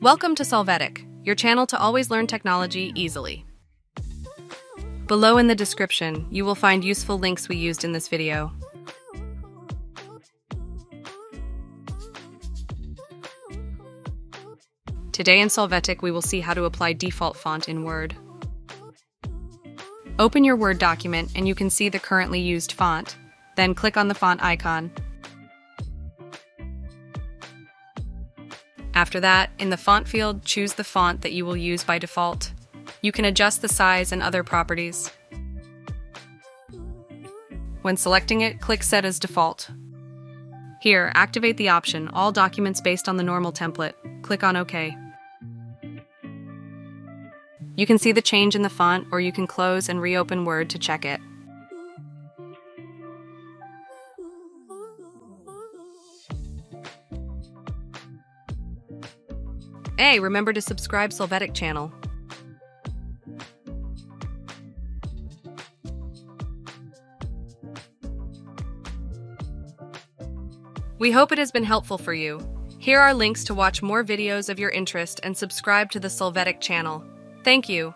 Welcome to Solvetic, your channel to always learn technology easily. Below in the description, you will find useful links we used in this video. Today in Solvetic, we will see how to apply default font in Word. Open your Word document and you can see the currently used font. Then click on the font icon. After that, in the font field, choose the font that you will use by default. You can adjust the size and other properties. When selecting it, click Set as Default. Here, activate the option All Documents based on the normal template. Click on OK. You can see the change in the font, or you can close and reopen Word to check it. Hey, remember to subscribe Solvetic channel. We hope it has been helpful for you. Here are links to watch more videos of your interest and subscribe to the Solvetic channel. Thank you.